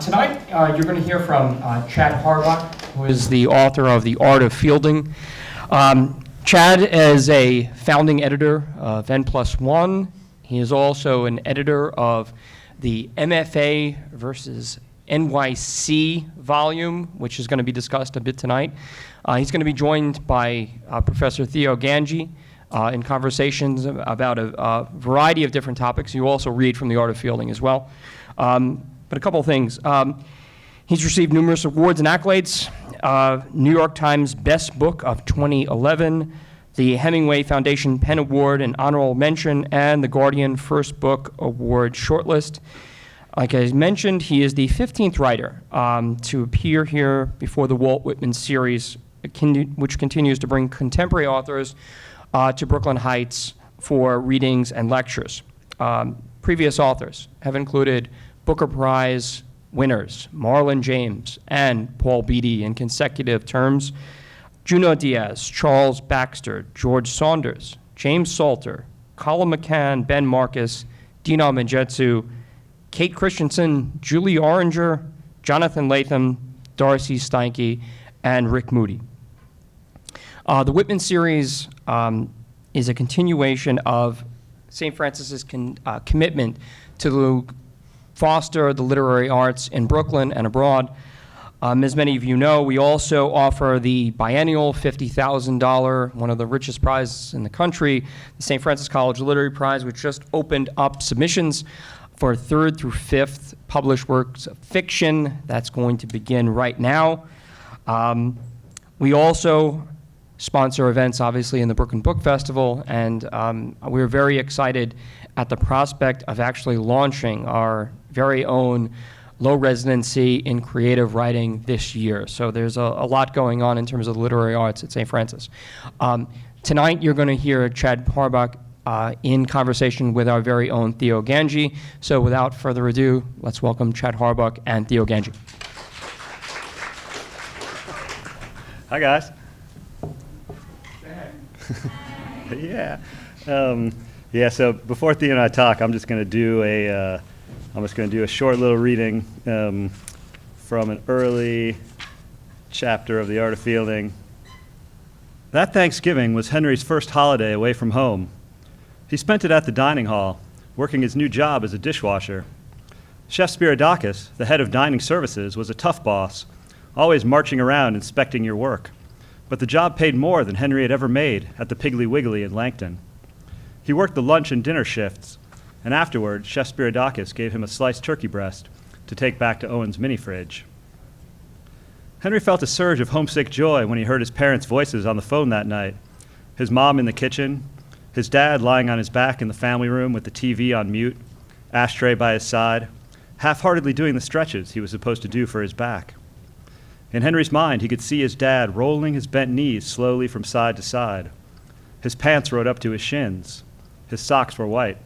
Tonight, you're going to hear from Chad Harbach, who is the author of The Art of Fielding. Chad is a founding editor of N+1. He is also an editor of the MFA versus NYC volume, which is going to be discussed a bit tonight. He's going to be joined by Professor Theo Gangi in conversations about a variety of different topics. You also read from The Art of Fielding as well. But a couple of things. He's received numerous awards and accolades. New York Times Best Book of 2011, the Hemingway Foundation Pen Award and Honorable Mention, and the Guardian First Book Award shortlist. Like I mentioned, he is the 15th writer to appear here before the Walt Whitman Series, which continues to bring contemporary authors to Brooklyn Heights for readings and lectures. Previous authors have included Booker Prize winners Marlon James and Paul Beatty in consecutive terms, Junot Díaz, Charles Baxter, George Saunders, James Salter, Colum McCann, Ben Marcus, Dinaw Mengestu, Kate Christensen, Julie Orringer, Jonathan Lethem, Darcey Steinke, and Rick Moody. The Whitman Series is a continuation of St. Francis's commitment to foster the literary arts in Brooklyn and abroad. As many of you know, we also offer the biennial $50,000, one of the richest prizes in the country, the St. Francis College Literary Prize, which just opened up submissions for 3rd through 5th published works of fiction. That's going to begin right now. We also sponsor events, obviously, in the Brooklyn Book Festival, and we're very excited at the prospect of actually launching our very own low residency in creative writing this year. So there's a lot going on in terms of the literary arts at St. Francis. Tonight, you're going to hear Chad Harbach in conversation with our very own Theo Gangi. So without further ado, let's welcome Chad Harbach and Theo Gangi. Hi, guys. Yeah. So before Theo and I talk, I'm just going to do a short little reading from an early chapter of The Art of Fielding. That Thanksgiving was Henry's first holiday away from home. He spent it at the dining hall, working his new job as a dishwasher. Chef Spiridakis, the head of dining services, was a tough boss, always marching around inspecting your work. But the job paid more than Henry had ever made at the Piggly Wiggly in Langton. He worked the lunch and dinner shifts, and afterward, Chef Spiridakis gave him a sliced turkey breast to take back to Owen's mini-fridge. Henry felt a surge of homesick joy when he heard his parents' voices on the phone that night, his mom in the kitchen, his dad lying on his back in the family room with the TV on mute, ashtray by his side, half-heartedly doing the stretches he was supposed to do for his back. In Henry's mind, he could see his dad rolling his bent knees slowly from side to side. His pants rode up to his shins. His socks were white.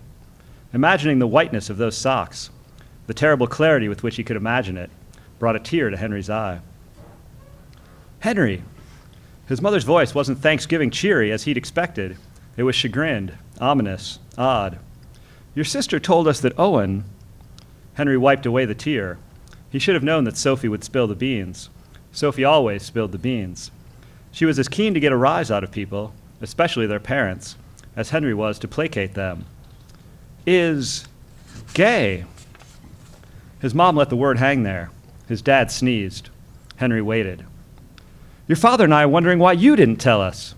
Imagining the whiteness of those socks, the terrible clarity with which he could imagine it, brought a tear to Henry's eye. Henry! His mother's voice wasn't Thanksgiving cheery as he'd expected. It was chagrined, ominous, odd. Your sister told us that Owen... Henry wiped away the tear. He should have known that Sophie would spill the beans. Sophie always spilled the beans. She was as keen to get a rise out of people, especially their parents, as Henry was to placate them. Is gay. His mom let the word hang there. His dad sneezed. Henry waited. Your father and I are wondering why you didn't tell us.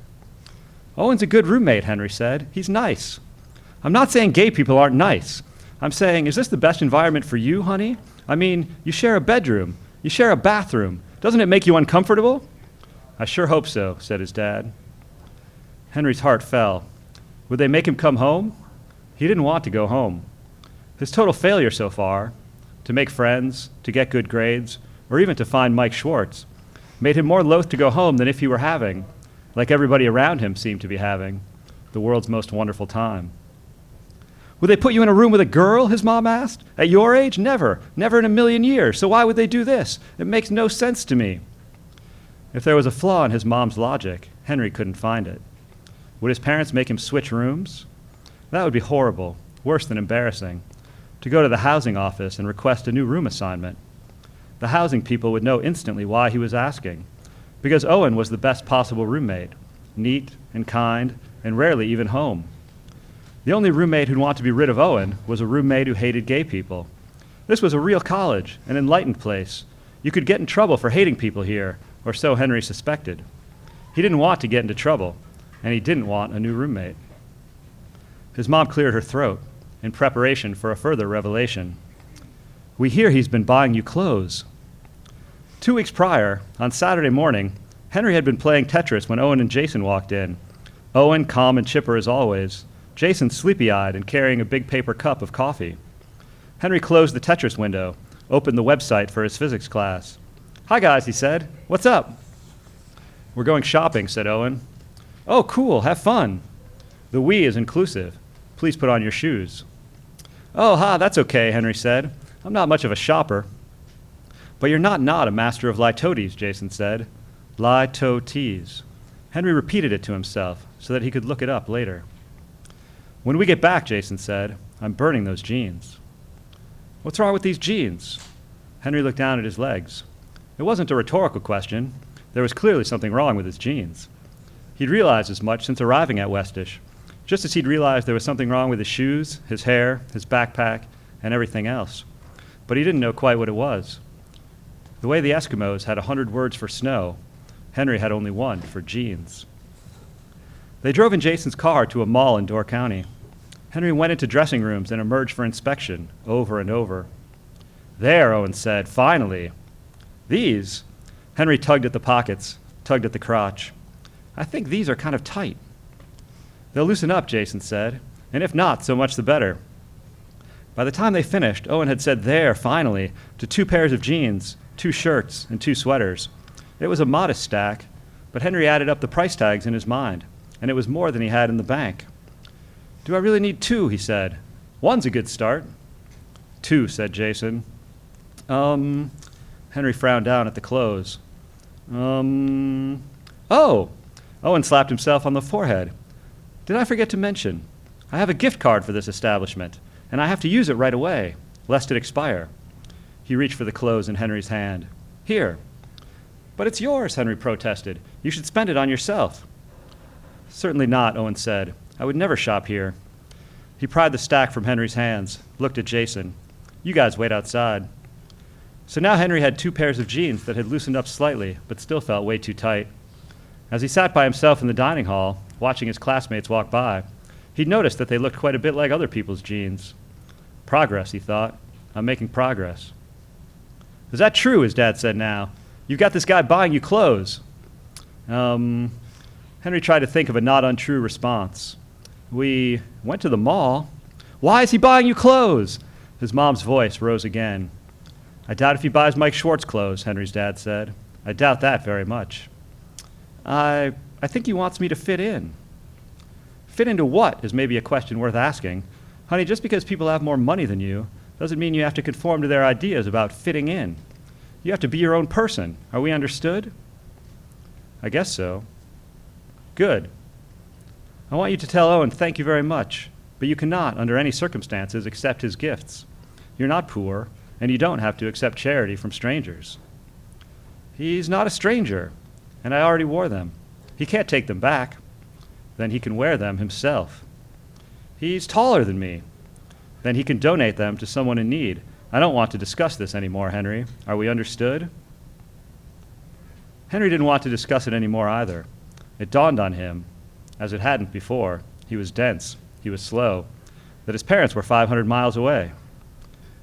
Owen's a good roommate, Henry said. He's nice. I'm not saying gay people aren't nice. I'm saying, is this the best environment for you, honey? I mean, you share a bedroom. You share a bathroom. Doesn't it make you uncomfortable? I sure hope so, said his dad. Henry's heart fell. Would they make him come home? He didn't want to go home. His total failure so far, to make friends, to get good grades, or even to find Mike Schwartz, made him more loath to go home than if he were having, like everybody around him seemed to be having, the world's most wonderful time. Would they put you in a room with a girl, his mom asked? At your age? Never. Never in a million years. So why would they do this? It makes no sense to me. If there was a flaw in his mom's logic, Henry couldn't find it. Would his parents make him switch rooms? That would be horrible, worse than embarrassing, to go to the housing office and request a new room assignment. The housing people would know instantly why he was asking. Because Owen was the best possible roommate, neat and kind, and rarely even home. The only roommate who'd want to be rid of Owen was a roommate who hated gay people. This was a real college, an enlightened place. You could get in trouble for hating people here, or so Henry suspected. He didn't want to get into trouble, and he didn't want a new roommate. His mom cleared her throat in preparation for a further revelation. We hear he's been buying you clothes. 2 weeks prior, on Saturday morning, Henry had been playing Tetris when Owen and Jason walked in. Owen, calm and chipper as always. Jason, sleepy-eyed and carrying a big paper cup of coffee. Henry closed the Tetris window, opened the website for his physics class. Hi, guys, he said. What's up? We're going shopping, said Owen. Oh, cool, have fun. The we is inclusive. Please put on your shoes. Oh, that's okay, Henry said. I'm not much of a shopper. But you're not a master of litotes, Jason said. Litotes. Henry repeated it to himself so that he could look it up later. When we get back, Jason said, I'm burning those jeans. What's wrong with these jeans? Henry looked down at his legs. It wasn't a rhetorical question. There was clearly something wrong with his jeans. He'd realized as much since arriving at Westish, just as he'd realized there was something wrong with his shoes, his hair, his backpack, and everything else. But he didn't know quite what it was. The way the Eskimos had 100 words for snow, Henry had only one for jeans. They drove in Jason's car to a mall in Door County. Henry went into dressing rooms and emerged for inspection over and over. There, Owen said, finally. These? Henry tugged at the pockets, tugged at the crotch. I think these are kind of tight. They'll loosen up, Jason said, and if not, so much the better. By the time they finished, Owen had said there, finally, to 2 pairs of jeans, 2 shirts, and 2 sweaters. It was a modest stack, but Henry added up the price tags in his mind, and it was more than he had in the bank. Do I really need 2, he said. 1's a good start. 2, said Jason. Henry frowned down at the clothes. Oh! Owen slapped himself on the forehead. Did I forget to mention? I have a gift card for this establishment, and I have to use it right away, lest it expire. He reached for the clothes in Henry's hand. Here. But it's yours, Henry protested. You should spend it on yourself. Certainly not, Owen said. I would never shop here. He pried the stack from Henry's hands, looked at Jason. You guys wait outside. So now Henry had 2 pairs of jeans that had loosened up slightly, but still felt way too tight. As he sat by himself in the dining hall, watching his classmates walk by, he'd noticed that they looked quite a bit like other people's jeans. Progress, he thought. I'm making progress. Is that true, his dad said now? You've got this guy buying you clothes. Henry tried to think of a not untrue response. We went to the mall. Why is he buying you clothes? His mom's voice rose again. I doubt if he buys Mike Schwartz clothes, Henry's dad said. I doubt that very much. I think he wants me to fit in. Fit into what is maybe a question worth asking. Honey, just because people have more money than you doesn't mean you have to conform to their ideas about fitting in. You have to be your own person. Are we understood? I guess so. Good. I want you to tell Owen thank you very much, but you cannot, under any circumstances, accept his gifts. You're not poor, and you don't have to accept charity from strangers. He's not a stranger, and I already wore them. He can't take them back. Then he can wear them himself. He's taller than me. Then he can donate them to someone in need. I don't want to discuss this anymore, Henry. Are we understood? Henry didn't want to discuss it anymore either. It dawned on him, as it hadn't before, he was dense, he was slow, that his parents were 500 miles away.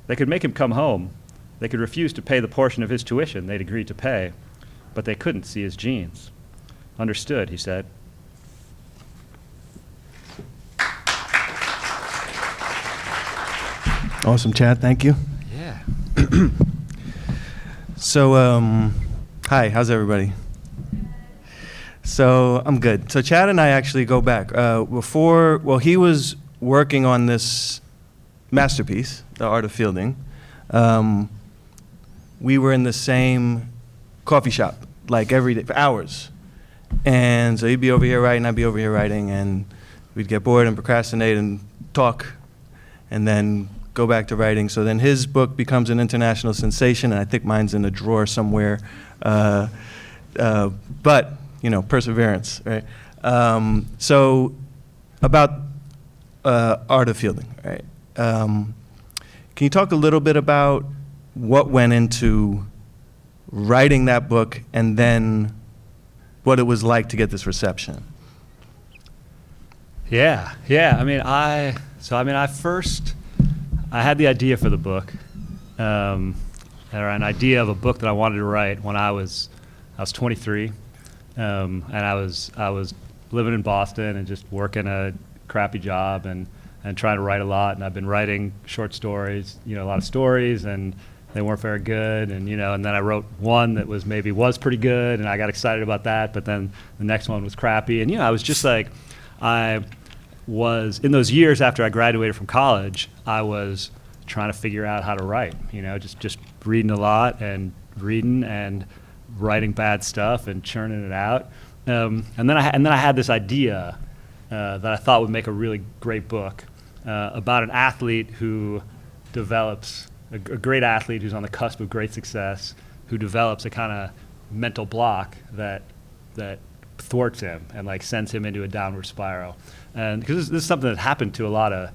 They could make him come home. They could refuse to pay the portion of his tuition they'd agreed to pay, but they couldn't see his jeans. Understood, he said. Awesome, Chad. Thank you. Yeah. So, hi, how's everybody? So, I'm good. So, Chad and I actually go back. He was working on this masterpiece, The Art of Fielding. We were in the same coffee shop, like every day, for hours. And so he'd be over here writing, I'd be over here writing, and we'd get bored and procrastinate and talk, and then go back to writing. So then his book becomes an international sensation, and I think mine's in a drawer somewhere. But, perseverance, right? So about art of fielding, right? Can you talk a little bit about what went into writing that book and then what it was like to get this reception? Yeah. I had the idea for the book, or an idea of a book that I wanted to write when I was 23, and I was living in Boston and just working a crappy job and trying to write a lot. And I've been writing short stories, a lot of stories, and they weren't very good. And and then I wrote one that was pretty good, and I got excited about that. But then the next one was crappy, and I was just like, I was in those years after I graduated from college, I was trying to figure out how to write. Just reading a lot and reading and writing bad stuff and churning it out. And then I had this idea that I thought would make a really great book about an athlete who develops a great athlete who's on the cusp of great success, who develops a kind of mental block that thwarts him and sends him into a downward spiral. And because this is something that happened to a lot of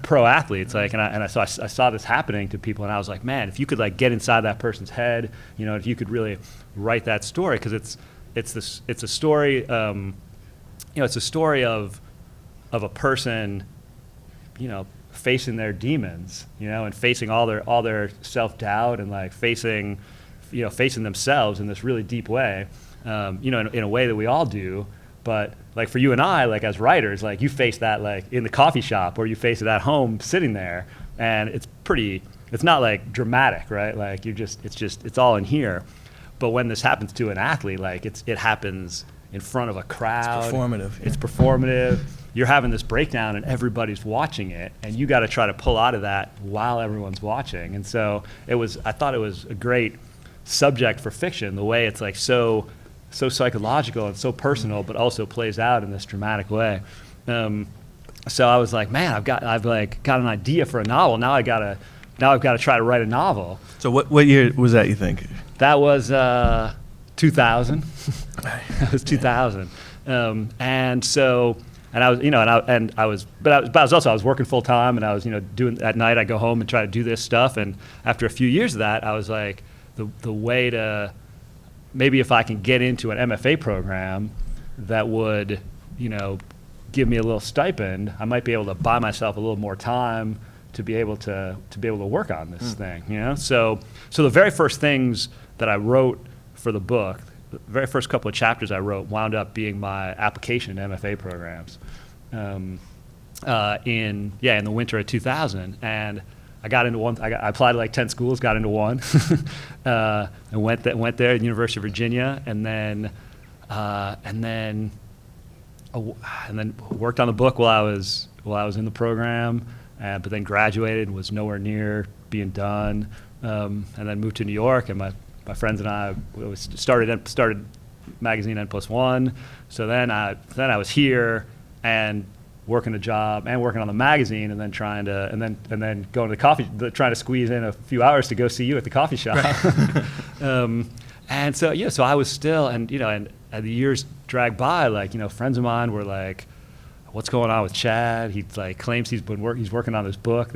pro athletes, so I saw this happening to people, and I was like, man, if you could get inside that person's head, if you could really write that story, because it's a story, it's a story of a person, facing their demons, and facing all their self-doubt and facing themselves in this really deep way, in a way that we all do. But for you and I, as writers, you face that in the coffee shop, or you face it at home sitting there, and it's not dramatic, right? It's all in here. But when this happens to an athlete, it happens in front of a crowd. It's performative. It's performative. You're having this breakdown and everybody's watching it, and you got to try to pull out of that while everyone's watching. And so I thought it was a great subject for fiction, the way it's so psychological and so personal, but also plays out in this dramatic way. So I was like, man, I've got an idea for a novel. Now I've got to try to write a novel. So what year was that, you think? That was 2000. That was 2000. I was working full time, and I was doing at night. I go home and try to do this stuff. And after a few years of that, I was like, the way to, maybe if I can get into an MFA program that would, give me a little stipend, I might be able to buy myself a little more time to be able to work on this thing, So the very first things that I wrote for the book, the very first couple of chapters I wrote, wound up being my application to MFA programs in the winter of 2000. And I got into one. I applied to 10 schools, got into one, and went there at the University of Virginia, and then worked on the book while I was in the program, but then graduated and was nowhere near being done, and then moved to New York, and my friends and I started magazine N+1. So then I was here and working a job and working on the magazine, and then trying to going to the coffee, trying to squeeze in a few hours to go see you at the coffee shop. Right. And so I was still, and the years dragged by, friends of mine were like, what's going on with Chad? He claims he's working on this book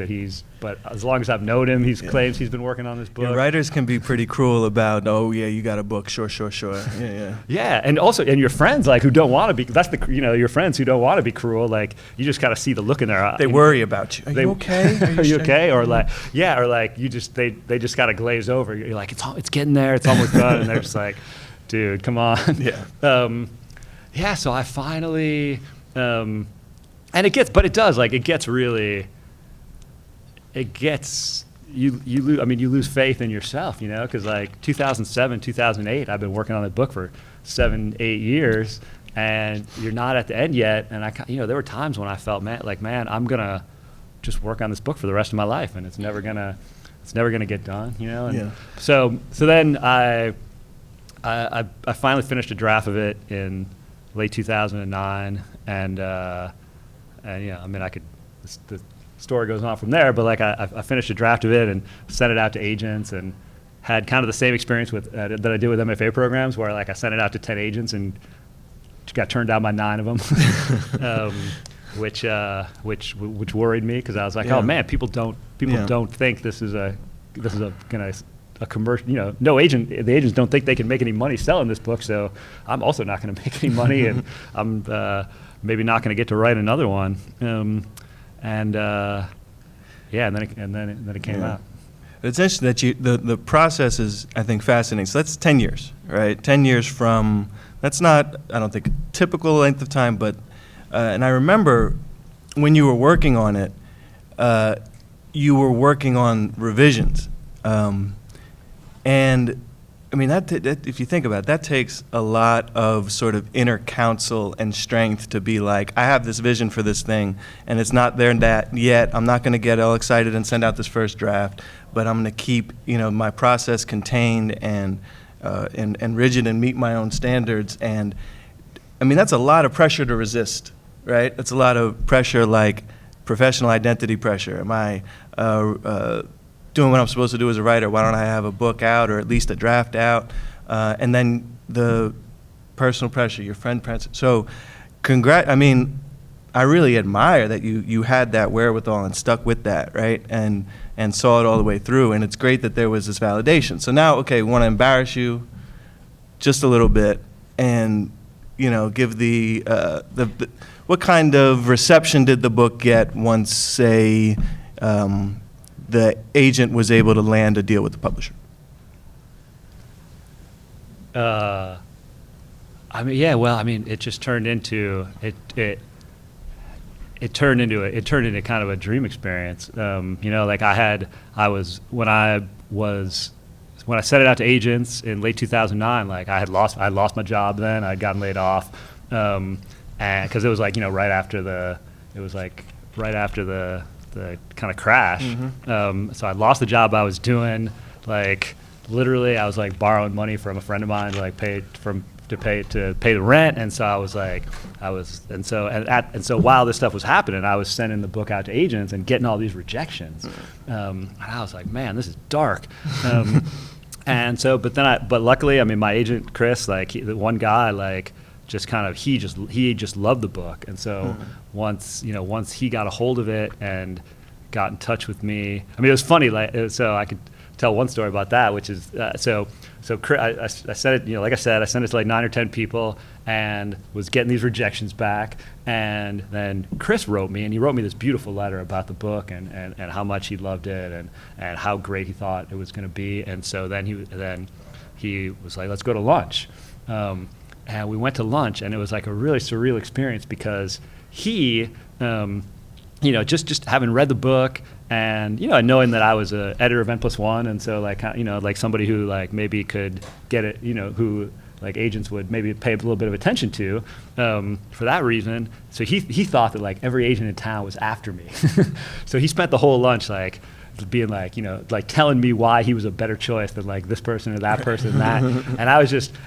but as long as I've known him, claims he's been working on this book. Your writers can be pretty cruel about, oh yeah, you got a book, sure. Yeah. Yeah, and also, and your friends who don't want to be, your friends who don't want to be cruel, you just kind of see the look in their eye. They worry about you. Are you okay? Are you okay? Or you just, they just kind of glaze over. You're like, it's getting there, it's almost done, and they're just like, dude, come on. Yeah. So I finally, and it gets really, you lose faith in yourself, because 2007, 2008, I've been working on the book for 7-8 years, and you're not at the end yet. And there were times when I felt, man, I'm gonna just work on this book for the rest of my life, and it's never gonna get done, And yeah. So then I finally finished a draft of it in late 2009, and I could. story goes on from there. But like I finished a draft of it and sent it out to agents, and had kind of the same experience with that I did with MFA programs, where like I sent it out to 10 agents and got turned down by 9 of them, which worried me, because I was like, Yeah. oh man, people don't think this is a commercial. The agents don't think they can make any money selling this book, so I'm also not going to make any money, and I'm maybe not going to get to write another one. And then it came out. It's interesting that the process is, I think, fascinating. So that's 10 years, right? 10 years from, that's not, I don't think, a typical length of time, but, and I remember when you were working on it, you were working on revisions. And I mean, that if you think about it, that takes a lot of sort of inner counsel and strength to be like, I have this vision for this thing, and it's not there yet. I'm not going to get all excited and send out this first draft, but I'm going to keep, my process contained and rigid and meet my own standards. And I mean, that's a lot of pressure to resist, right? That's a lot of pressure, like professional identity pressure. Am I doing what I'm supposed to do as a writer? Why don't I have a book out, or at least a draft out? And then the personal pressure, your friend pressure. So I mean, I really admire that you had that wherewithal and stuck with that, right? And saw it all the way through. And it's great that there was this validation. So now, okay, we want to embarrass you just a little bit and, give the what kind of reception did the book get once, say, the agent was able to land a deal with the publisher? It just turned into it turned into kind of a dream experience. When I sent it out to agents in late 2009, like I lost my job then. I'd gotten laid off, and because it was like right after the kind of crash. Mm-hmm. So I lost the job I was doing. Like literally, I was like borrowing money from a friend of mine to pay the rent. And so so while this stuff was happening, I was sending the book out to agents and getting all these rejections. And I was like, man, this is dark. But luckily, I mean, my agent Chris, the one guy, he just loved the book. And so once he got a hold of it and got in touch with me, I mean, it was funny. So I could tell one story about that, which is so I sent it. Like I said, I sent it to 9 or 10 people and was getting these rejections back. And then Chris wrote me, and he wrote me this beautiful letter about the book and how much he loved it and how great he thought it was going to be. And so then he was like, let's go to lunch. And we went to lunch, and it was like a really surreal experience, because he, just having read the book and, knowing that I was an editor of N+1, and so somebody who maybe could get it, who agents would maybe pay a little bit of attention to, for that reason. So he thought that every agent in town was after me. So he spent the whole lunch being telling me why he was a better choice than this person or that person and that.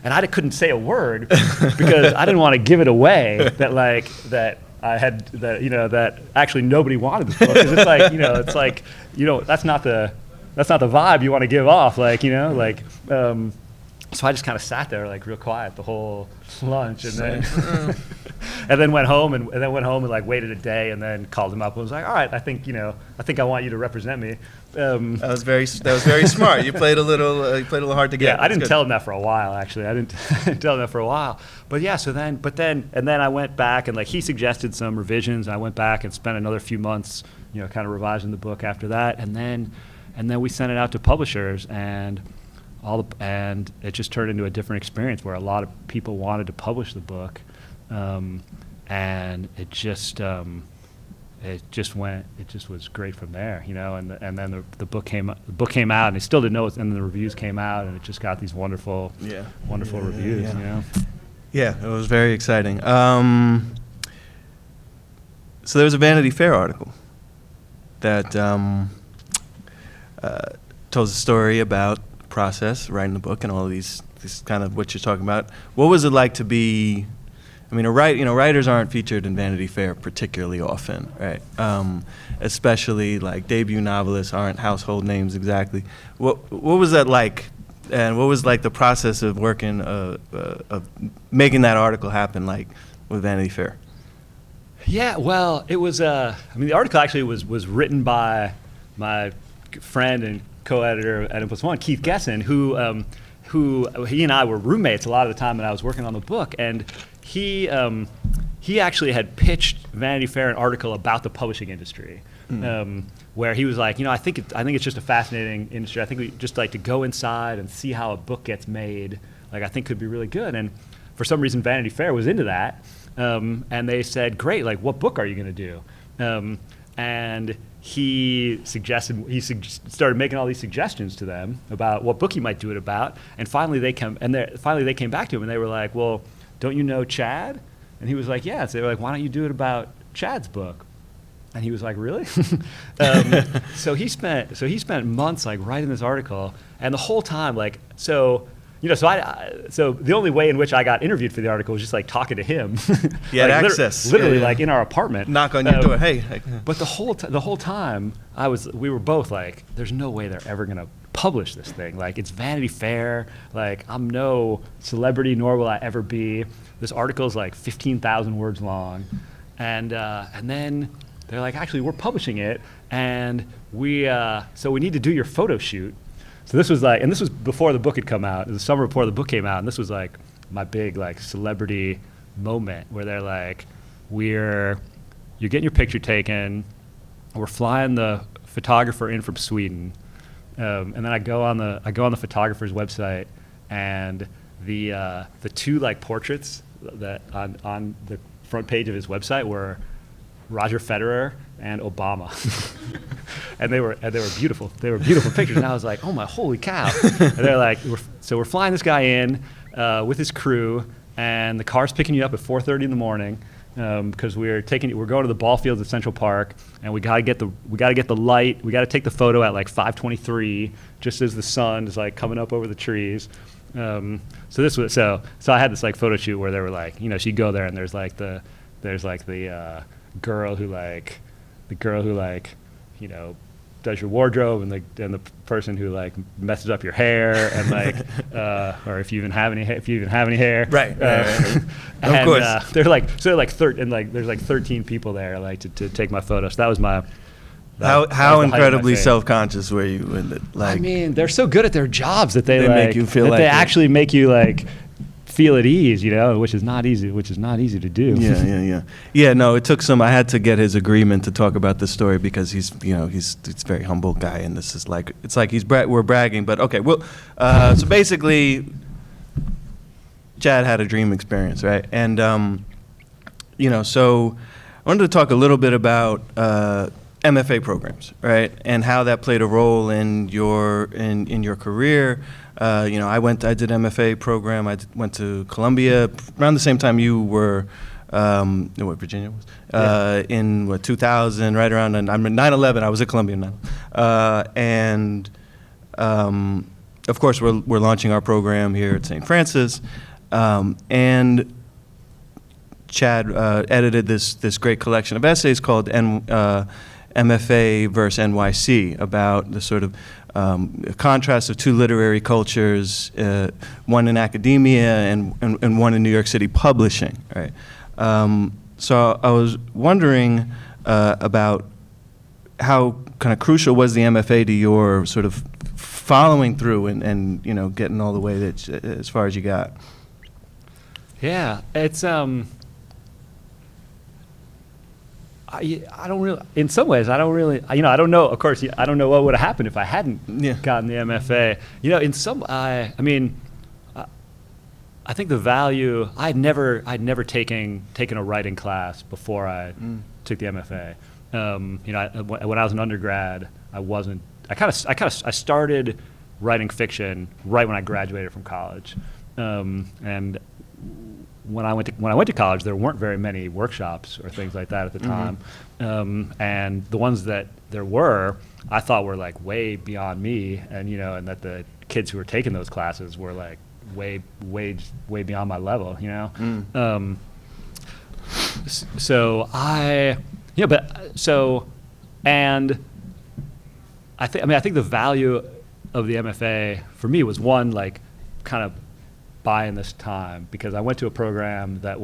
And I couldn't say a word because I didn't want to give it away that I had that actually nobody wanted this book, because that's not the vibe you want to give off, so I just kind of sat there real quiet the whole lunch, and then and then went home and waited a day, and then called him up and was like, all right, I think I want you to represent me. That was very smart. You played a little hard to get. Yeah, I didn't tell him that for a while, actually. I didn't tell him that for a while. But yeah, then I went back, and he suggested some revisions. I went back and spent another few months, kind of revising the book after that, and then we sent it out to publishers, and it just turned into a different experience where a lot of people wanted to publish the book, and it just was great from there, and then the book came out, and they still didn't know it, and then the reviews came out, and it just got these wonderful reviews. Yeah, it was very exciting. So there was a Vanity Fair article that tells a story about the process, writing the book, and all of these kind of what you're talking about. What was it like to be? I I mean, writers aren't featured in Vanity Fair particularly often, right? Especially like debut novelists aren't household names exactly. What was that like? And what was like the process of working, of making that article happen, like with Vanity Fair? Yeah, well, it was. I mean, the article actually was written by my friend and co-editor at M+1, Keith Gesson, who he and I were roommates a lot of the time when I was working on the book, and he actually had pitched Vanity Fair an article about the publishing industry, where he was like, I think it's just a fascinating industry. I think we just like to go inside and see how a book gets made. Like, I think could be really good. And for some reason, Vanity Fair was into that, and they said, great. Like, what book are you going to do? And he started making all these suggestions to them about what book he might do it about. And finally they came back to him and they were like, well, don't you know Chad? And he was like, yeah. So they were like, why don't you do it about Chad's book? And he was like, really? So he spent months like writing this article, and the whole time so the only way in which I got interviewed for the article was just like talking to him. You had access. Literally like in our apartment. Knock on your door, hey. But the whole time we were both like, there's no way they're ever gonna publish this thing. Like, it's Vanity Fair. Like, I'm no celebrity, nor will I ever be. This article is like 15,000 words long, and then they're like, actually, we're publishing it, and so we need to do your photo shoot. So this was before the book had come out. It was the summer before the book came out, and this was like my big like celebrity moment where they're like, you're getting your picture taken, we're flying the photographer in from Sweden, and then I go on the photographer's website, and the two like portraits that on the front page of his website were Roger Federer and Obama. and they were beautiful. They were beautiful pictures. And I was like, oh my, holy cow. And they're like, we're flying this guy in with his crew, and the car's picking you up at 4:30 in the morning because we're going to the ball fields at Central Park, and we gotta get the light. We gotta take the photo at like 5:23, just as the sun is like coming up over the trees. So I had this like photo shoot where they were like, so you go there and there's the girl who does your wardrobe, and the person who like messes up your hair, and like or if you even have any hair, right. And, of course. They're like there's like 13 people there like to take my photo. So that was my how incredibly self-conscious were you in it? Like, I mean, they're so good at their jobs that they make you feel that like they it. actually make you like feel at ease, which is not easy to do. Yeah, no, it took some. I had to get his agreement to talk about this story because he's a very humble guy, and this is like, it's like we're bragging, but okay. Well, so basically, Chad had a dream experience, right? And so I wanted to talk a little bit about MFA programs, right, and how that played a role in your career. I did MFA program. went to Columbia around the same time you were, Virginia was, in 2000, right around 9/11. I was at Columbia now, and of course we're launching our program here at St. Francis, and Chad edited this great collection of essays called MFA versus NYC, about the sort of contrast of two literary cultures, one in academia and one in New York City publishing, right? So I was wondering about how kind of crucial was the MFA to your sort of following through and getting all the way that as far as you got. Yeah, it's I don't really, in some ways, I don't really, I don't know, of course, I don't know what would have happened if I hadn't gotten the MFA. I think the value, I'd never taken a writing class before I took the MFA. When I was an undergrad, I started writing fiction right when I graduated from college. And when I went to college, there weren't very many workshops or things like that at the time, and the ones that there were, I thought were like way beyond me, and and that the kids who were taking those classes were like way beyond my level, so I, you know, and I think the value of the MFA for me was one, like, kind of buying this time, because I went to a program that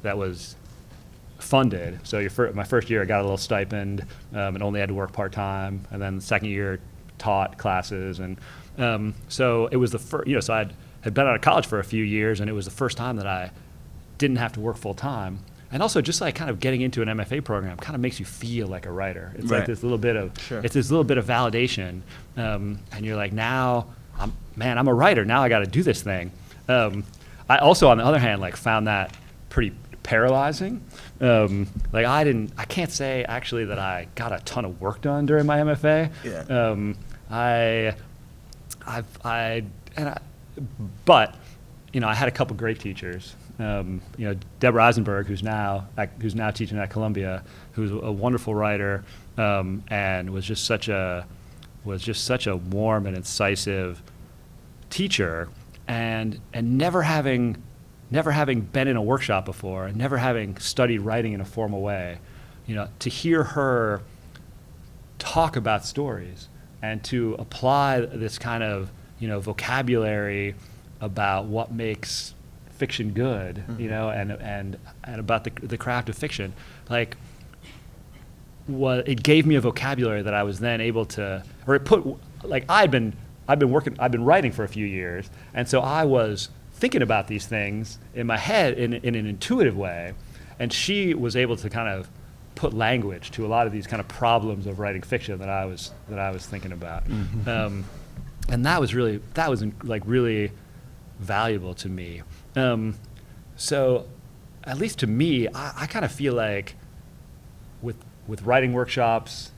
that was funded. So my first year I got a little stipend and only had to work part-time, and then the second year taught classes, and so it was the first, so I had been out of college for a few years, and it was the first time that I didn't have to work full-time. And also, just like kind of getting into an MFA program kind of makes you feel like a writer. It's like this little bit of validation, and you're like, now I'm a writer. Now I got to do this thing. I also, on the other hand, like, found that pretty paralyzing. Like, I can't say actually that I got a ton of work done during my MFA. But I had a couple great teachers. Deborah Eisenberg, who's now teaching at Columbia, who's a wonderful writer, and was just such a warm and incisive teacher, and never having been in a workshop before, and never having studied writing in a formal way, to hear her talk about stories and to apply this kind of vocabulary about what makes fiction good, and about the craft of fiction, like, it gave me a vocabulary that I was then able to, or it put, like, I've been writing for a few years, and so I was thinking about these things in my head in an intuitive way, and she was able to kind of put language to a lot of these kind of problems of writing fiction that I was thinking about, and that was really valuable to me. So, at least to me, I kind of feel like with writing workshops,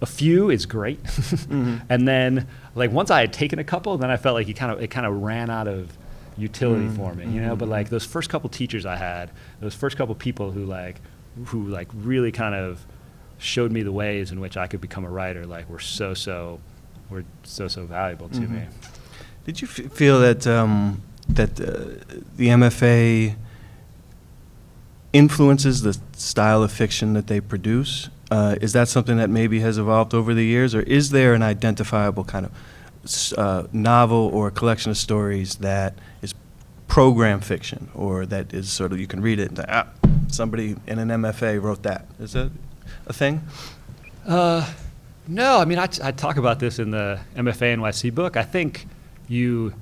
a few is great, and then, like, once I had taken a couple, then I felt like it kind of ran out of utility for me, But, like, those first couple teachers I had, those first couple people who really kind of showed me the ways in which I could become a writer, like, were so valuable to me. Did you feel that the MFA influences the style of fiction that they produce? Is that something that maybe has evolved over the years, or is there an identifiable kind of novel or collection of stories that is program fiction, or that is sort of, you can read it and somebody in an MFA wrote that? Is that a thing? No, I mean, I talk about this in the MFA NYC book. I think you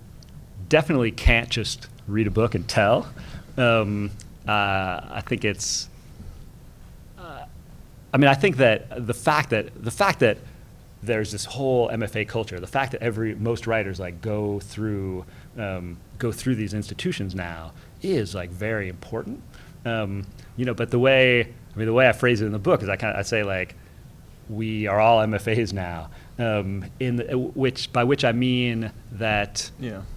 definitely can't just read a book and tell. I think it's. I think that the fact that there's this whole MFA culture, the fact that most writers, like, go through these institutions now is, like, very important. But the way I phrase it in the book is I say, like, we are all MFAs now, by which I mean that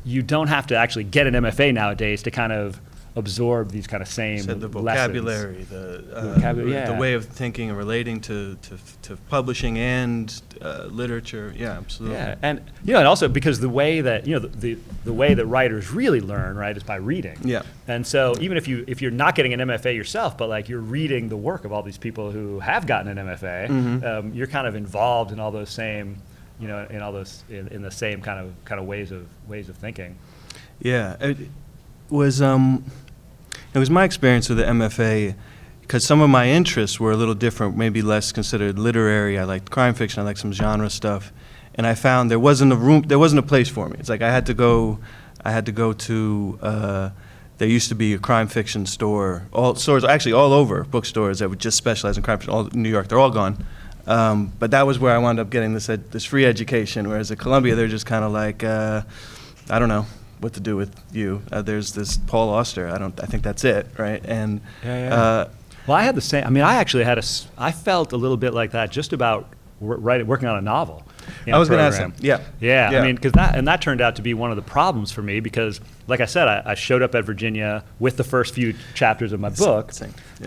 you don't have to actually get an MFA nowadays to kind of absorb these kind of same the vocabulary, the way of thinking and relating to publishing and literature. Yeah, absolutely. Yeah, and and also because the way that the way that writers really learn, right, is by reading. Yeah. And so even if you're not getting an MFA yourself, but, like, you're reading the work of all these people who have gotten an MFA, you're kind of involved in all those same, in the same kind of ways of thinking. Yeah, it was my experience with the MFA, because some of my interests were a little different, maybe less considered literary. I liked crime fiction, I liked some genre stuff, and I found there wasn't a place for me. It's like I had to go to. There used to be a crime fiction store, stores actually all over, bookstores that would just specialize in crime fiction. All in New York, they're all gone. But that was where I wound up getting this free education. Whereas at Columbia, they're just kind of like, I don't know what to do with you. There's this Paul Auster. I think that's it, right? And well, I had the same. I mean, I felt a little bit like that just about working on a novel. I was going to ask him. Yeah. I mean, because that turned out to be one of the problems for me, because, like I said, I showed up at Virginia with the first few chapters of my book,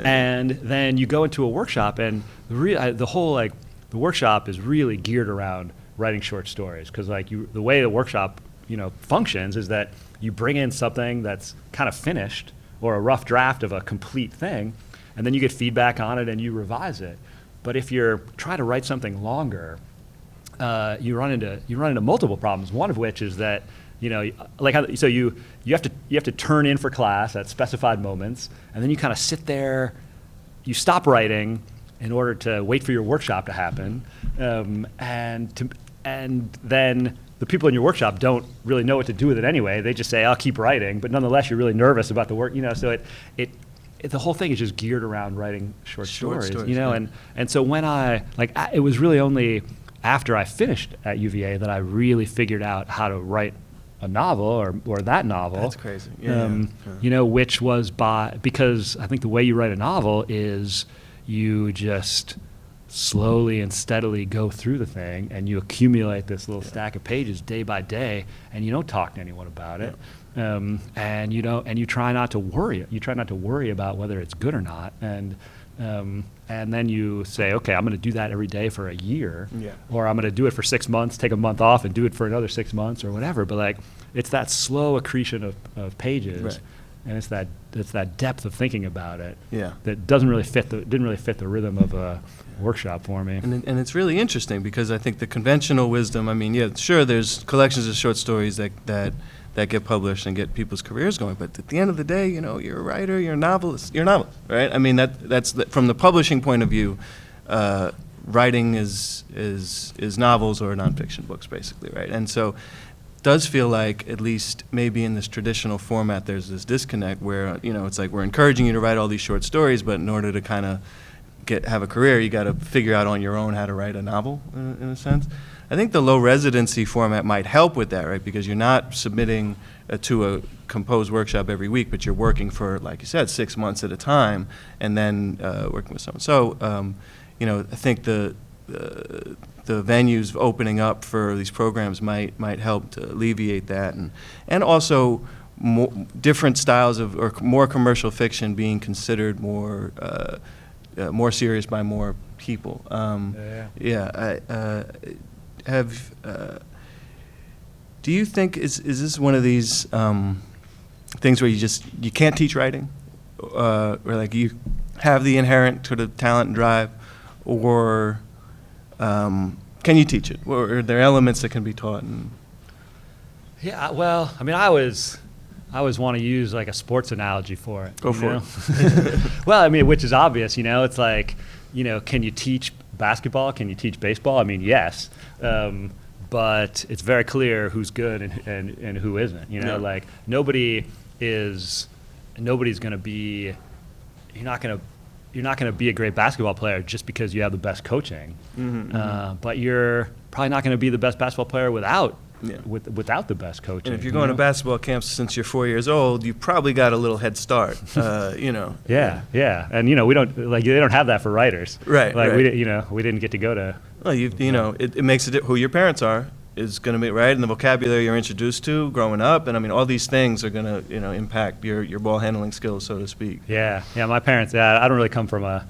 and then you go into a workshop, and the workshop is really geared around writing short stories, because, like, the way the workshop functions is that you bring in something that's kind of finished, or a rough draft of a complete thing, and then you get feedback on it and you revise it. But if you're trying to write something longer, you run into multiple problems. One of which is that you have to turn in for class at specified moments, and then you kind of sit there, you stop writing in order to wait for your workshop to happen, and then the people in your workshop don't really know what to do with it anyway. They just say, "I'll keep writing," but nonetheless, you're really nervous about the work. So the whole thing is just geared around writing short stories. Yeah. And so when it was really only after I finished at UVA that I really figured out how to write a novel or that novel. That's crazy. Yeah. Which was because I think the way you write a novel is you just slowly and steadily go through the thing, and you accumulate this little stack of pages day by day, and you don't talk to anyone about it. And you try not to worry. You try not to worry about whether it's good or not. And then you say, okay, I'm going to do that every day for a year, or I'm going to do it for 6 months, take a month off, and do it for another 6 months, or whatever. But it's that slow accretion of pages, right. And it's that depth of thinking about it that didn't really fit the rhythm of a workshop for me. And it's really interesting because I think the conventional wisdom. I mean, sure, there's collections of short stories that get published and get people's careers going. But at the end of the day, you're a writer, you're a novelist, right? I mean, that's from the publishing point of view, writing is novels or nonfiction books, basically, right? And so it does feel like, at least maybe in this traditional format, there's this disconnect where, it's like we're encouraging you to write all these short stories, but in order to kind of have a career, you got to figure out on your own how to write a novel, in a sense. I think the low residency format might help with that, right? Because you're not submitting to a composed workshop every week, but you're working for, like you said, 6 months at a time, and then working with someone. So, I think the venues opening up for these programs might help to alleviate that, and also different styles or more commercial fiction being considered more serious by more people. Do you think is this one of these things where you can't teach writing, or like you have the inherent sort of talent and drive, or can you teach it, or are there elements that can be taught? Yeah, well, I mean, I always want to use like a sports analogy for it. Go for it. Well, I mean, which is obvious, it's like, can you teach basketball? Can you teach baseball? I mean, yes. But it's very clear who's good and who isn't. Like nobody's going to be. You're not going to be a great basketball player just because you have the best coaching. But you're probably not going to be the best basketball player without the best coaching. And if you're going to basketball camps since you're 4 years old, you probably got a little head start. Yeah. And we don't they don't have that for writers. Right. Like right. we didn't get to go to. Well, it makes it who your parents are is going to be right, and the vocabulary you're introduced to growing up, and I mean all these things are going to impact your ball handling skills, so to speak. Yeah. My parents. I don't really come from a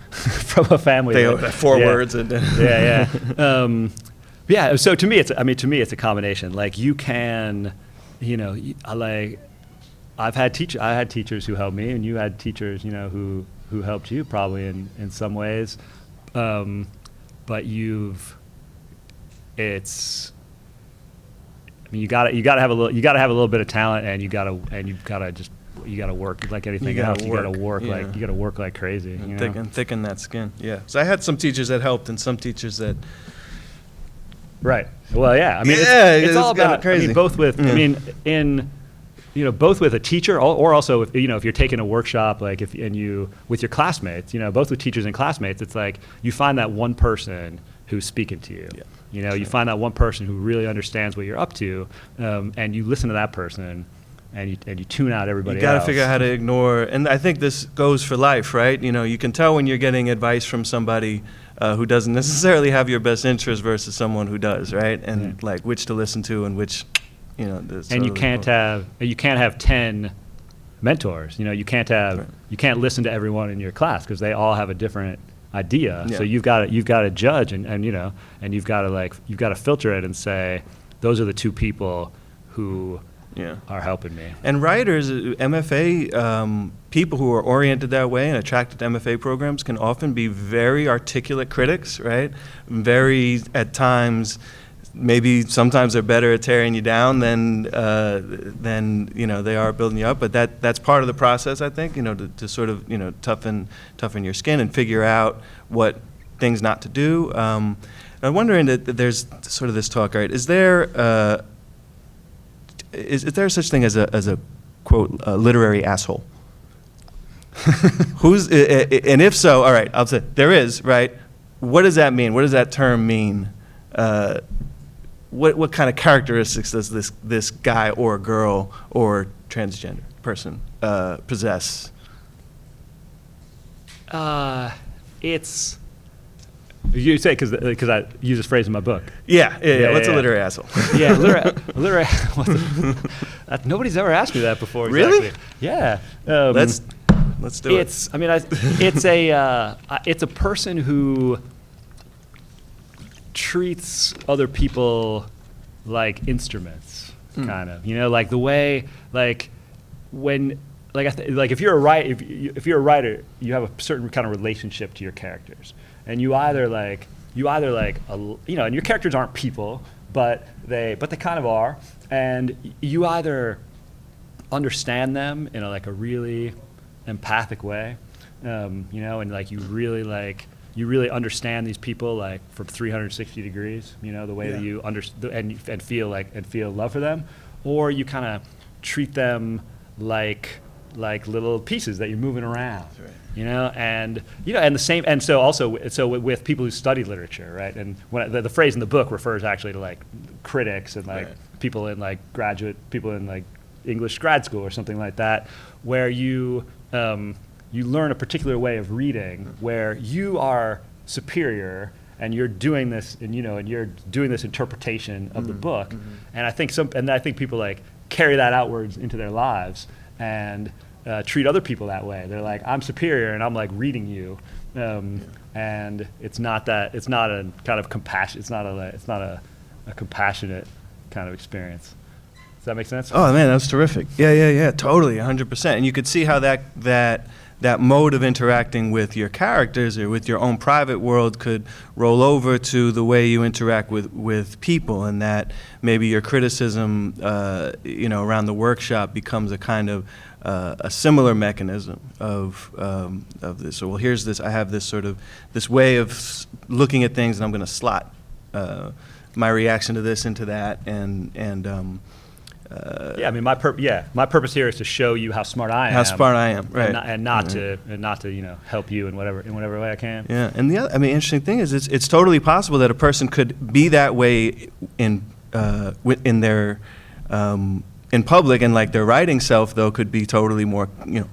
family. They have 4 words and. Yeah. So to me, it's a combination. Like you can, I had teachers who helped me, and you had teachers, who helped you probably in some ways, but you gotta have a little bit of talent, and you gotta work like anything else. You gotta work like crazy. And thicken that skin. Yeah. So I had some teachers that helped, and some teachers that. Right. Well, yeah. I mean, it's all about crazy. I mean, both with. I mean, both with a teacher, or also if you're taking a workshop, like with your classmates, both with teachers and classmates, it's like you find that one person who's speaking to you. Yeah. You find that one person who really understands what you're up to, and you listen to that person, and you tune out everybody else. You got to figure out how to ignore, and I think this goes for life, right? You can tell when you're getting advice from somebody who doesn't necessarily have your best interest versus someone who does, right? And like which to listen to and which, And you can't have 10 mentors. You can't listen to everyone in your class because they all have a different idea. Yeah. So you've got to judge and you've got to filter it and say those are the 2 people who Yeah. are helping me. And writers, MFA, people who are oriented that way and attracted to MFA programs can often be very articulate critics, right? Very, at times, maybe sometimes they're better at tearing you down than they are building you up. But that's part of the process, I think, to sort of toughen your skin and figure out what things not to do. I'm wondering that there's sort of this talk, right? Is there such thing as a quote literary asshole? And if so, all right, I'll say there is, right? What does that mean? What does that term mean? What kind of characteristics does this guy or girl or transgender person possess? It's, you say because I use this phrase in my book. Yeah. What's a literary asshole? Yeah, literary. Nobody's ever asked me that before. Exactly. Really? Yeah. Let's do it. It's a person who treats other people like instruments, kind of. Like the way, like when, if you're a writer, you have a certain kind of relationship to your characters, and you either and your characters aren't people, but they kind of are, and you either understand them in a really empathic way, and you really understand these people from 360 degrees, the way that you understand and feel love for them, or you kind of treat them like little pieces that you're moving around. That's right. And so with people who study literature, right? And when the phrase in the book refers actually to critics and right. people in people in English grad school or something like that, where you learn a particular way of reading where you are superior and you're doing this and you're doing this interpretation of the book. And I think people carry that outwards into their lives and treat other people that way. They're like, I'm superior and I'm reading you. And it's not a kind of compassion. It's not a compassionate kind of experience. Does that make sense? Oh man, that's terrific. Yeah, totally, 100%. And you could see how that mode of interacting with your characters or with your own private world could roll over to the way you interact with people, and that maybe your criticism, around the workshop becomes a kind of a similar mechanism of this. So, well, here's this. I have this this way of looking at things, and I'm going to slot my reaction to this into that, my purpose here is to show you how smart I am. How smart I am, right? And not to help you in whatever way I can. Yeah, and the other, interesting thing is it's totally possible that a person could be that way in their in public, and their writing self though could be totally more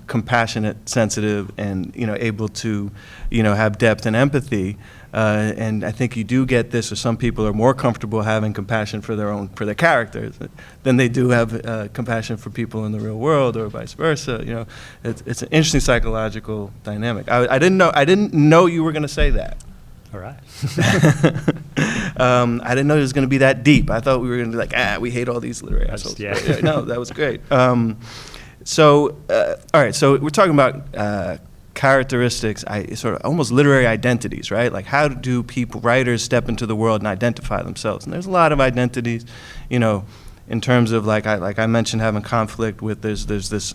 compassionate, sensitive, and able to have depth and empathy. And I think you do get this, or some people are more comfortable having compassion for their characters than they do have compassion for people in the real world, or vice versa. It's an interesting psychological dynamic. I didn't know you were going to say that. All right. I didn't know it was going to be that deep. I thought we were going to be we hate all these literary assholes. Yeah. No, that was great. All right. So we're talking about characteristics, sort of almost literary identities, right? Like, how do writers step into the world and identify themselves? And there's a lot of identities, in terms of like I mentioned, having conflict with there's this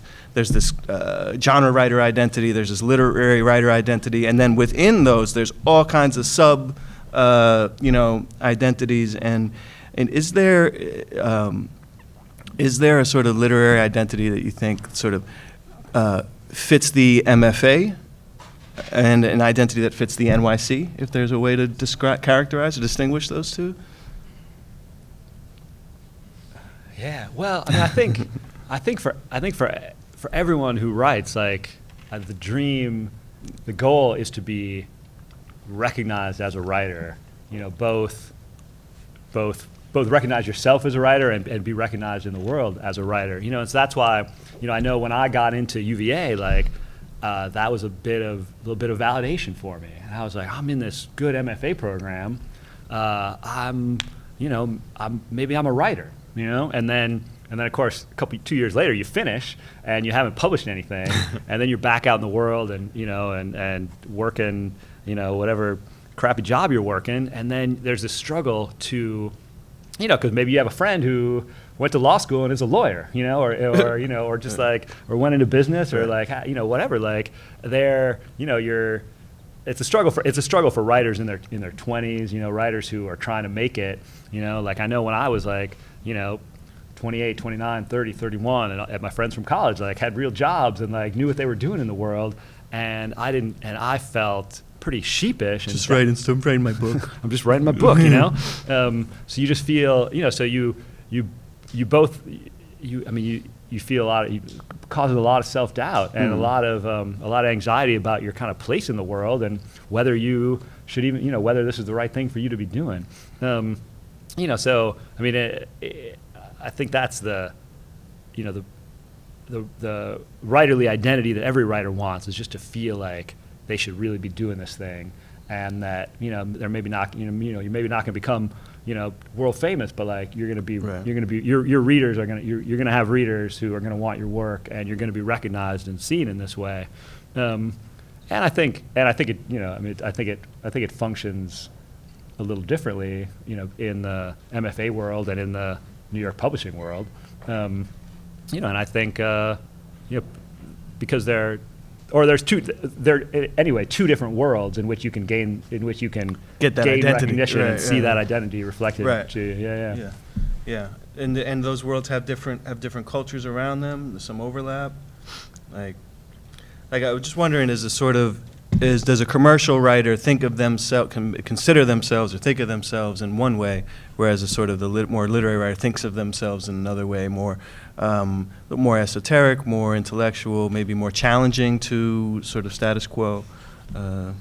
genre writer identity, there's this literary writer identity, and then within those there's all kinds of sub identities. And is there a sort of literary identity that you think sort of fits the MFA, and an identity that fits the NYC, if there's a way to characterize or distinguish those two? Yeah, well, I think for everyone who writes, the goal is to be recognized as a writer. Both recognize yourself as a writer and be recognized in the world as a writer. And so that's why, I know when I got into UVA, that was a little bit of validation for me. And I was like, I'm in this good MFA program. Maybe I'm a writer. And then And then, of course, 2 years later, you finish and you haven't published anything, and then you're back out in the world and and working whatever crappy job you're working, and then there's this struggle to because maybe you have a friend who went to law school and is a lawyer, or just or went into business or whatever. Like it's a struggle for writers in their 20s, writers who are trying to make it, like I know when I was 28, 29, 30, 31, and my friends from college had real jobs and knew what they were doing in the world, and I didn't, and I felt pretty sheepish. And I'm writing my book. I'm just writing my book, So you just feel, so you feel you causes a lot of self-doubt and a lot of anxiety about your kind of place in the world and whether you should even, whether this is the right thing for you to be doing. So I mean, I think that's the writerly identity that every writer wants, is just to feel like they should really be doing this thing, and that they're maybe not you're maybe not going to become world famous, but you're going to be your readers are going to you're going to have readers who are going to want your work, and you're going to be recognized and seen in this way. And I think it I think it functions a little differently in the MFA world and in the New York publishing world. And I think because there's two different worlds in which you can get that identity, recognition and see that identity reflected. Right. Yeah. And those worlds have different cultures around them. There's some overlap. Like I was just wondering, does a commercial writer think of themselves, consider themselves, or think of themselves in one way, whereas a sort of the more literary writer thinks of themselves in another way, more esoteric, more intellectual, maybe more challenging to sort of status quo? Well,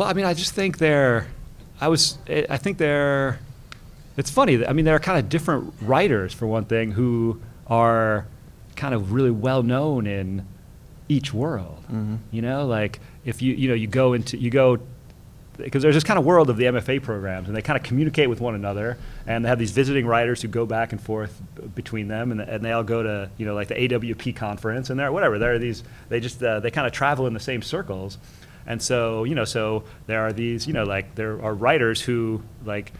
I mean, I just think it's funny. I mean, there are kind of different writers, for one thing, who are kind of really well known in each world. Like if you go because there's this kind of world of the MFA programs, and they kind of communicate with one another, and they have these visiting writers who go back and forth between them, and they all go to like the AWP conference, and they kind of travel in the same circles. And so so there are these there are writers who like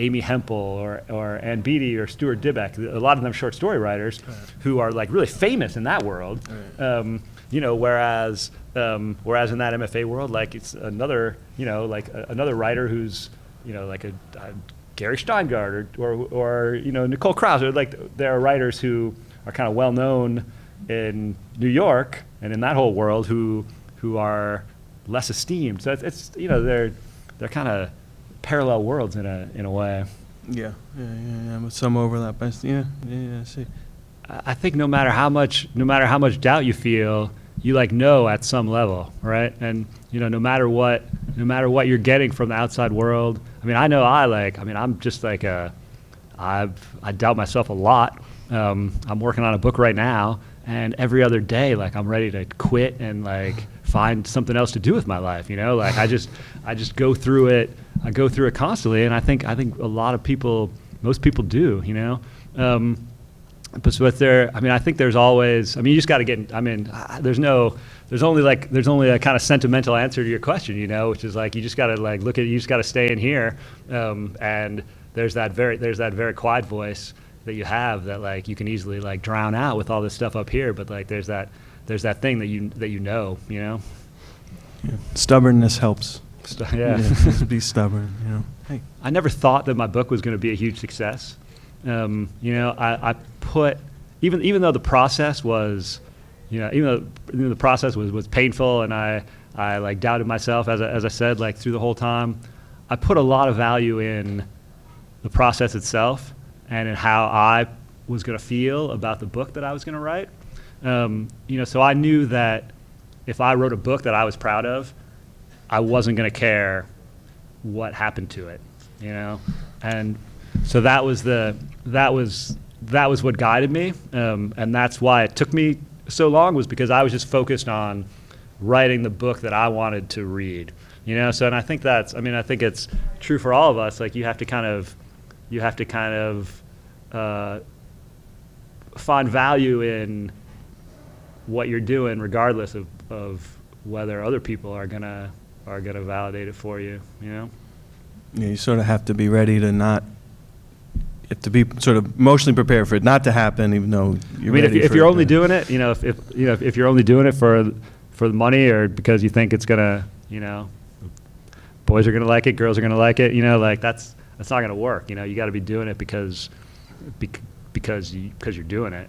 Amy Hempel or Ann Beatty or Stuart Dybek, a lot of them short story writers, who are really famous in that world. Whereas in that MFA world, it's another another writer who's a Gary Steingart or Nicole Krauss, or there are writers who are kind of well known in New York and in that whole world who are less esteemed. So it's they're kind of parallel worlds in a way. Yeah, with some overlap. I see. I think no matter how much doubt you feel, you know at some level, right? And no matter what you're getting from the outside world. I mean, I know I'm just I doubt myself a lot. I'm working on a book right now, and every other day, I'm ready to quit and find something else to do with my life. I just go through it. I go through it constantly, and I think a lot of people, most people do. But I think there's always. I mean, you just got to get. I mean, there's only a kind of sentimental answer to your question, which is you just got to look at. You just got to stay in here, and there's that very quiet voice that you have that you can easily drown out with all this stuff up here. But there's that thing that you know. Yeah. Stubbornness helps. Just be stubborn. Hey. I never thought that my book was going to be a huge success. I put even though the process was, even though the process was painful, and I doubted myself as I said through the whole time. I put a lot of value in the process itself and in how I was going to feel about the book that I was going to write. So I knew that if I wrote a book that I was proud of, I wasn't going to care what happened to it, and so that was what guided me, and that's why it took me so long, was because I was just focused on writing the book that I wanted to read, So, and I think I think it's true for all of us. You have to kind of find value in what you're doing, regardless of whether other people are gonna validate it for you. You know. Yeah, you sort of have to be ready to not. You have to be sort of emotionally prepared for it not to happen, even though you're ready. If you're only doing it, if you're only doing it for the money or because you think it's gonna, boys are gonna like it, girls are gonna like it, that's not gonna work. You got to be doing it because you're doing it.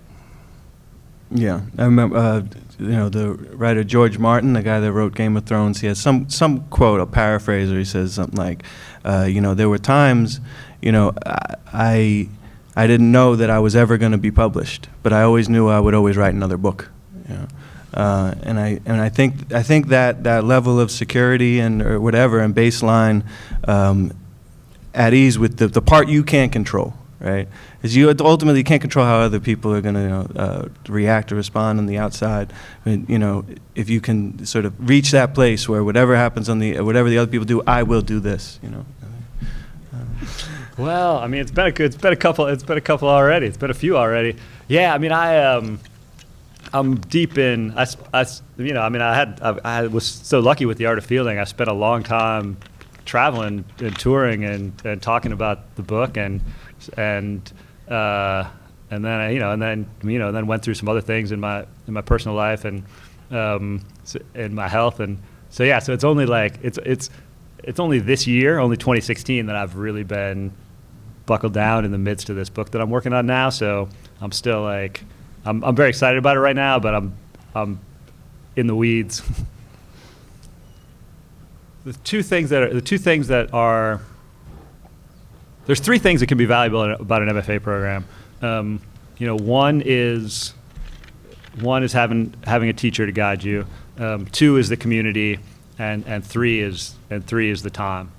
Yeah, I remember, the writer George Martin, the guy that wrote Game of Thrones, he has some quote, a paraphrase, where he says something like, there were times, I didn't know that I was ever going to be published, but I always knew I would always write another book. And I think that level of security or whatever and baseline, at ease with the part you can't control. Right, because you ultimately can't control how other people are going to react or respond on the outside. If you can sort of reach that place where whatever happens whatever the other people do, I will do this. Well, it's been a couple already. It's been a few already. Yeah, I'm deep in. I was so lucky with the Art of Fielding. I spent a long time traveling and touring and talking about the book and then then went through some other things in my personal life and in my health, and so it's only it's only this year, only 2016, that I've really been buckled down in the midst of this book that I'm working on now. So I'm still I'm very excited about it right now, but I'm in the weeds. There's three things that can be valuable about an MFA program. One is having a teacher to guide you. Two is the community, and three is the time.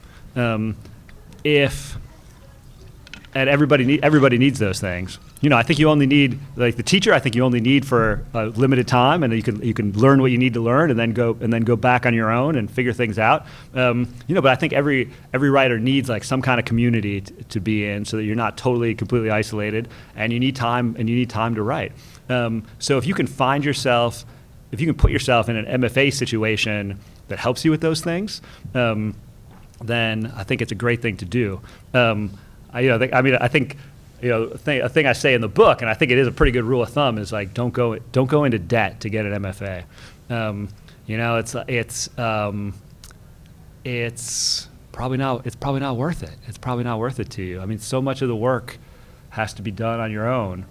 Everybody needs those things. I think you only need, like the teacher, I think you only need for a limited time, and you can learn what you need to learn, and then go back on your own and figure things out. But I think every writer needs like some kind of community to be in, so that you're not completely isolated, and you need time to write. So if you can put yourself in an MFA situation that helps you with those things, then I think it's a great thing to do. I think. A thing I say in the book, and I think it is a pretty good rule of thumb, is like don't go into debt to get an MFA. It's probably not worth it. It's probably not worth it to you. So much of the work has to be done on your own.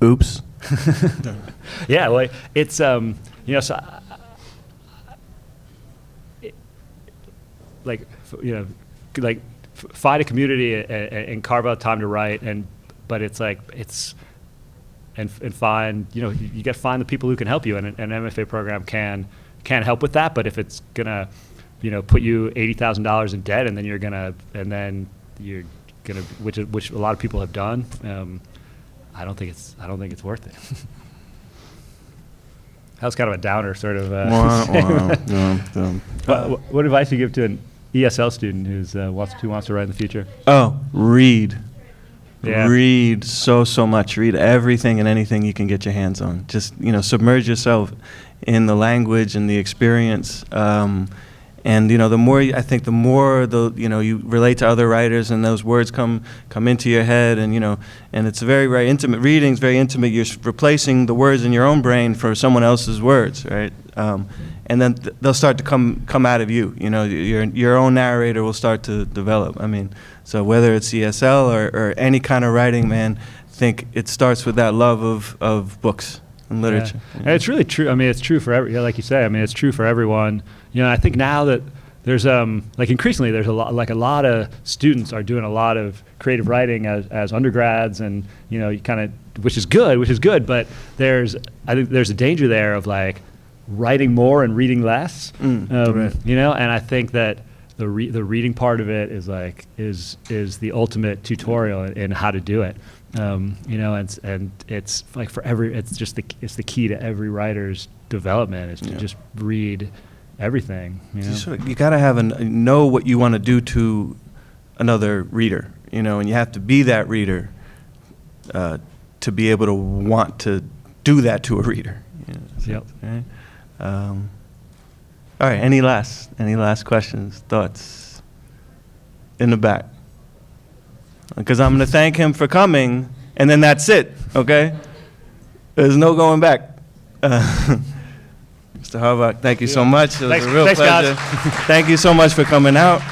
Oops. Yeah, well, it's find a community and carve out time to write, but it's find you got to find the people who can help you, and an MFA program can help with that. But if it's gonna put you $80,000 in debt, and then you're gonna which a lot of people have done, I don't think it's worth it. That was kind of a downer, sort of. What advice do you give to an ESL student who wants to write in the future? Oh, read. Yeah. Read so much. Read everything and anything you can get your hands on. Just submerge yourself in the language and the experience. And the more you relate to other writers, and those words come into your head, and and it's very, very intimate. Reading's very intimate. You're replacing the words in your own brain for someone else's words, right? And then they'll start to come out of you. Your own narrator will start to develop. So whether it's ESL or any kind of writing, man, I think it starts with that love of books and literature. Yeah. And it's really true. It's true for like you say. It's true for everyone. I think now that there's increasingly there's a lot of students are doing a lot of creative writing as undergrads, and you kind of, which is good. But I think there's a danger there of writing more and reading less. Right. And I think that the reading part of it is the ultimate tutorial in how to do it. And it's it's the key to every writer's development is to just read everything. You got to know what you want to do to another reader. you know, and you have to be that reader to be able to want to do that to a reader. You know, Yep. right? All right, any last questions, thoughts? In the back. Because I'm going to thank him for coming, and then that's it, okay? There's no going back. Mr. Harbach, thank you so much. It was Thanks- a real thanks, guys. pleasure. Thank you so much for coming out.